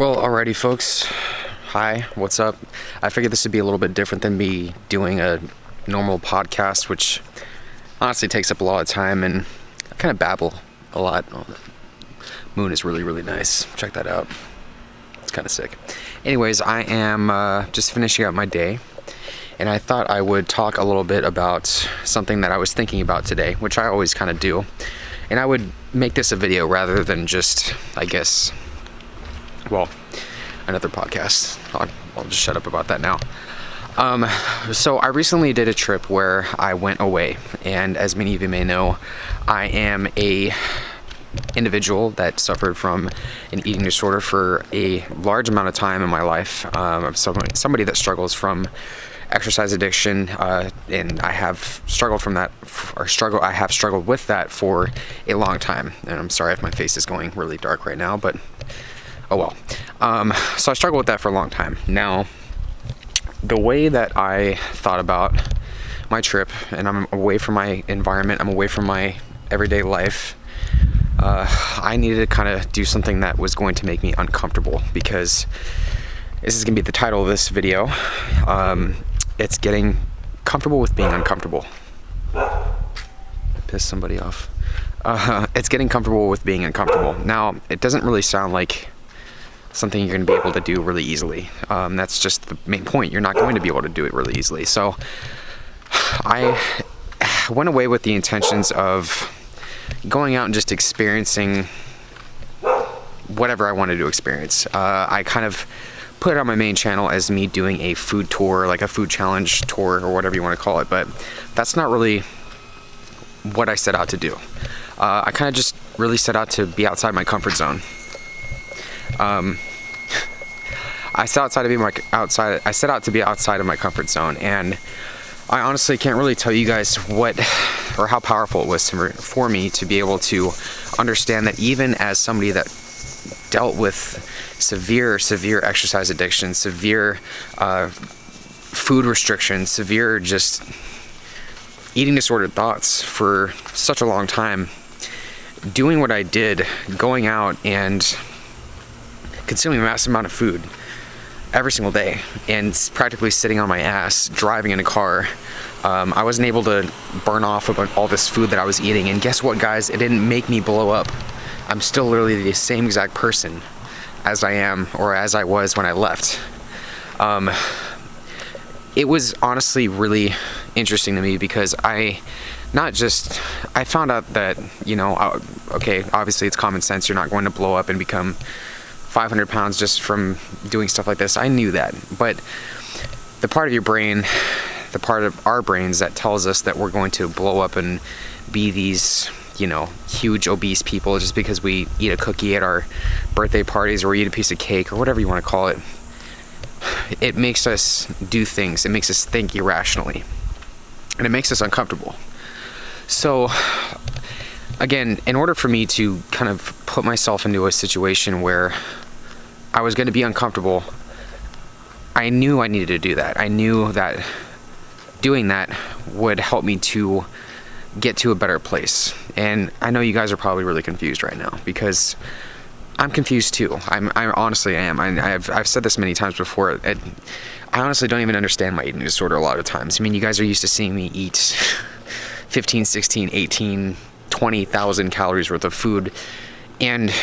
Well, alrighty folks, hi, what's up? I figured this would be a little bit different than me doing a normal podcast, which honestly takes up a lot of time, and I kind of babble a lot. Oh, the moon is really, really nice. Check that out. It's kind of sick. Anyways, I am just finishing up my day, and I thought I would talk a little bit about something that I was thinking about today, which I always kind of do. And I would make this a video rather than just, I guess, well, another podcast. I'll just shut up about that now. So I recently did a trip where I went away, and as many of you may know, I am a individual that suffered from an eating disorder for a large amount of time in my life. I'm somebody that struggles from exercise addiction, and I have struggled from that, I have struggled with that for a long time. And I'm sorry if my face is going really dark right now, but oh well. So I struggled with that for a long time. Now, the way that I thought about my trip, and I'm away from my environment, I'm away from my everyday life, I needed to kind of do something that was going to make me uncomfortable, because this is going to be the title of this video. It's getting comfortable with being uncomfortable. Piss somebody off. It's getting comfortable with being uncomfortable. Now, it doesn't really sound like something you're going to be able to do really easily. That's just the main point. You're not going to be able to do it really easily. So I went away with the intentions of going out and just experiencing whatever I wanted to experience. I kind of put it on my main channel as me doing a food tour, like a food challenge tour or whatever you want to call it, but that's not really what I set out to do. I kind of just really set out to be outside my comfort zone. I set out to be outside of my comfort zone, and I honestly can't really tell you guys what or how powerful it was for me to be able to understand that even as somebody that dealt with severe exercise addiction, severe food restrictions, severe just eating disordered thoughts for such a long time, doing what I did, going out and consuming a massive amount of food every single day and practically sitting on my ass driving in a car, I wasn't able to burn off about all this food that I was eating. And guess what, guys? It didn't make me blow up. I'm still literally the same exact person as I am, or as I was when I left. It was honestly really interesting to me, because I found out that, you know, okay, obviously it's common sense. You're not going to blow up and become 500 pounds just from doing stuff like this. I knew that, but the part of your brain, the part of our brains that tells us that we're going to blow up and be these, you know, huge obese people just because we eat a cookie at our birthday parties or eat a piece of cake or whatever you want to call it, it makes us do things. It makes us think irrationally, and it makes us uncomfortable. So again, in order for me to kind of put myself into a situation where I was going to be uncomfortable, I knew I needed to do that. I knew that doing that would help me to get to a better place. And I know you guys are probably really confused right now, because I'm confused too. I honestly am. I've said this many times before. I honestly don't even understand my eating disorder a lot of times. I mean, you guys are used to seeing me eat 15, 16, 18, 20,000 calories worth of food, and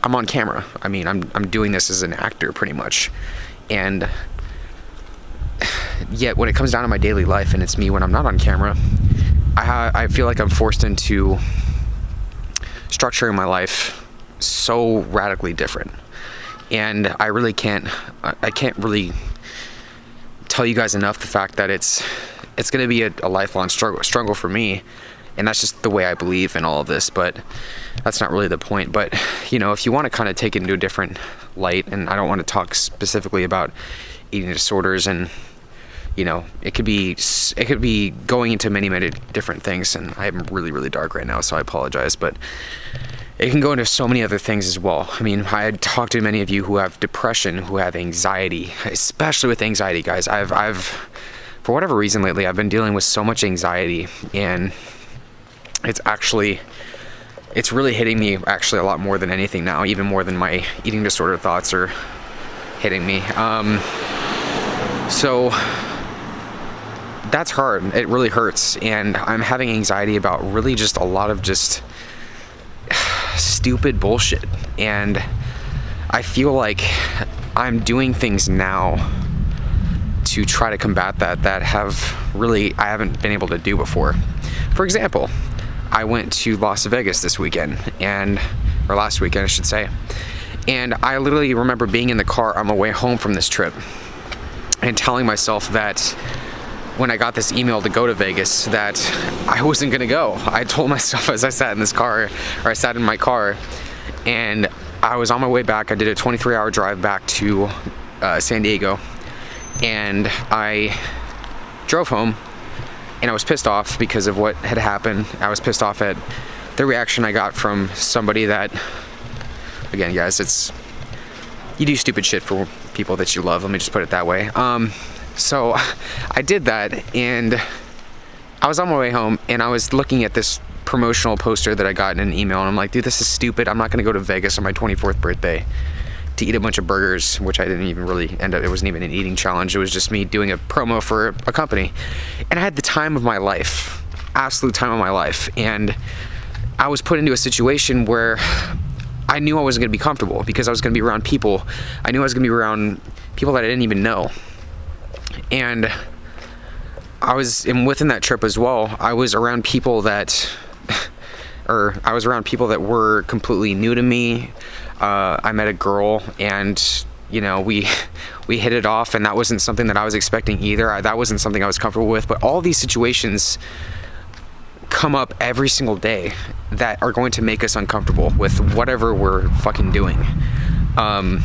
I'm on camera. I mean, I'm doing this as an actor pretty much, and yet when it comes down to my daily life and it's me when I'm not on camera, I feel like I'm forced into structuring my life so radically different, and I can't really tell you guys enough the fact that it's going to be a lifelong struggle for me. And that's just the way I believe in all of this, but that's not really the point. But, you know, if you want to kind of take it into a different light, and I don't want to talk specifically about eating disorders, and, you know, it could be going into many different things, and I'm really, really dark right now, so I apologize, but it can go into so many other things as well. I mean, I talked to many of you who have depression, who have anxiety, especially with anxiety, guys. I've for whatever reason lately, I've been dealing with so much anxiety, and it's it's really hitting me actually a lot more than anything now, even more than my eating disorder thoughts are hitting me. So that's hard. It really hurts, and I'm having anxiety about really just a lot of just stupid bullshit, and I feel like I'm doing things now to try to combat that I haven't been able to do before. For example, I went to Las Vegas this weekend, or last weekend I should say, and I literally remember being in the car on my way home from this trip and telling myself that when I got this email to go to Vegas that I wasn't gonna go. I told myself as I sat in this car, or I sat in my car, and I was on my way back. I did a 23-hour drive back to San Diego, and I drove home, and I was pissed off because of what had happened. I was pissed off at the reaction I got from somebody that, again, guys, you do stupid shit for people that you love. Let me just put it that way. So I did that, and I was on my way home, and I was looking at this promotional poster that I got in an email, and I'm like, dude, this is stupid. I'm not gonna go to Vegas on my 24th birthday to eat a bunch of burgers, which I didn't even really end up, it wasn't even an eating challenge. It was just me doing a promo for a company. And I had the time of my life, absolute time of my life. And I was put into a situation where I knew I wasn't gonna be comfortable because I was gonna be around people. I knew I was gonna be around people that I didn't even know. And within that trip as well, I was around people that, I was around people that were completely new to me. I met a girl, and we hit it off, and that wasn't something that I was expecting either. That wasn't something I was comfortable with. But all these situations come up every single day that are going to make us uncomfortable with whatever we're fucking doing. And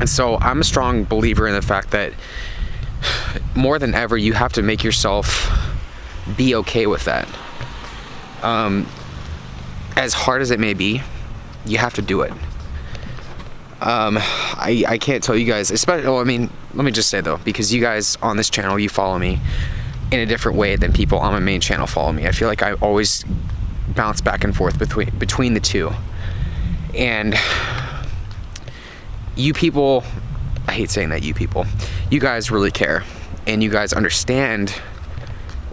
so I'm a strong believer in the fact that more than ever, you have to make yourself be okay with that. As hard as it may be, you have to do it. I can't tell you guys, especially, let me just say though, because you guys on this channel, you follow me in a different way than people on my main channel follow me. I feel like I always bounce back and forth between the two. And you people, I hate saying that, you guys really care, and you guys understand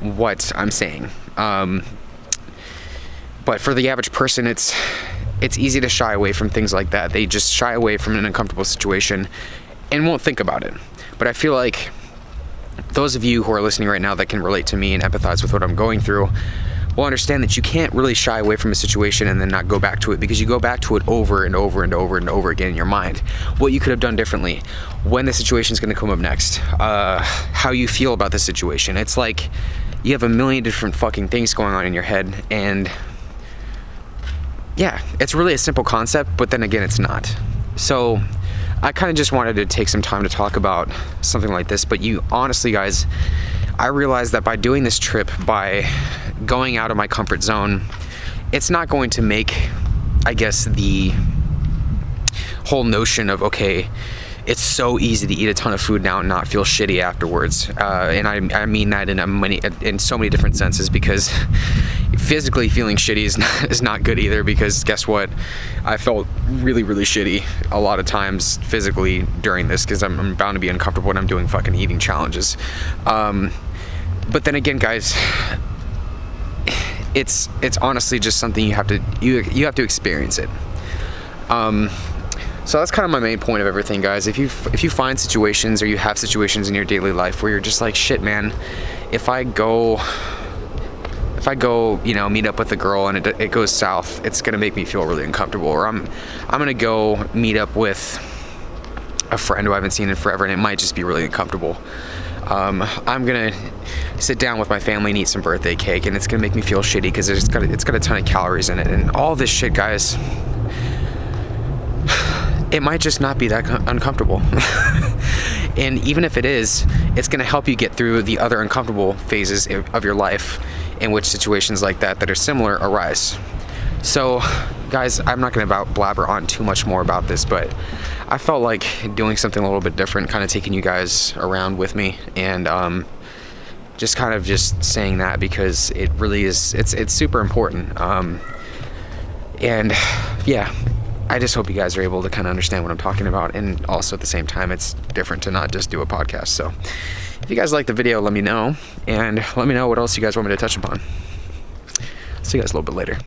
what I'm saying. But for the average person, it's easy to shy away from things like that. They just shy away from an uncomfortable situation and won't think about it. But I feel like those of you who are listening right now that can relate to me and empathize with what I'm going through will understand that you can't really shy away from a situation and then not go back to it, because you go back to it over and over and over and over again in your mind. What you could have done differently, when the situation is going to come up next, how you feel about the situation. It's like you have a million different fucking things going on in your head, and yeah, it's really a simple concept, but then again, it's not. So I kind of just wanted to take some time to talk about something like this. But you honestly, guys, I realized that by doing this trip, by going out of my comfort zone, it's not going to make, I guess, the whole notion of, okay, it's so easy to eat a ton of food now and not feel shitty afterwards. And I mean that in so many different senses, because physically feeling shitty is not good either, because guess what? I felt really, really shitty a lot of times physically during this, because I'm bound to be uncomfortable when I'm doing fucking eating challenges. But then again, guys, it's honestly just something you have to experience it. So that's kind of my main point of everything, guys. If you find situations, or you have situations in your daily life where you're just like, shit, man, if I go, meet up with a girl and it goes south, it's gonna make me feel really uncomfortable. Or I'm gonna go meet up with a friend who I haven't seen in forever, and it might just be really uncomfortable. I'm gonna sit down with my family and eat some birthday cake, and it's gonna make me feel shitty because it's got a ton of calories in it, and all this shit, guys. It might just not be that uncomfortable. And even if it is, it's gonna help you get through the other uncomfortable phases of your life in which situations like that are similar arise. So, guys, I'm not gonna blabber on too much more about this, but I felt like doing something a little bit different, kind of taking you guys around with me, and just saying that, because it really is, it's super important. And yeah, I just hope you guys are able to kind of understand what I'm talking about, and also at the same time, it's different to not just do a podcast. So if you guys like the video, let me know, and let me know what else you guys want me to touch upon. See you guys a little bit later.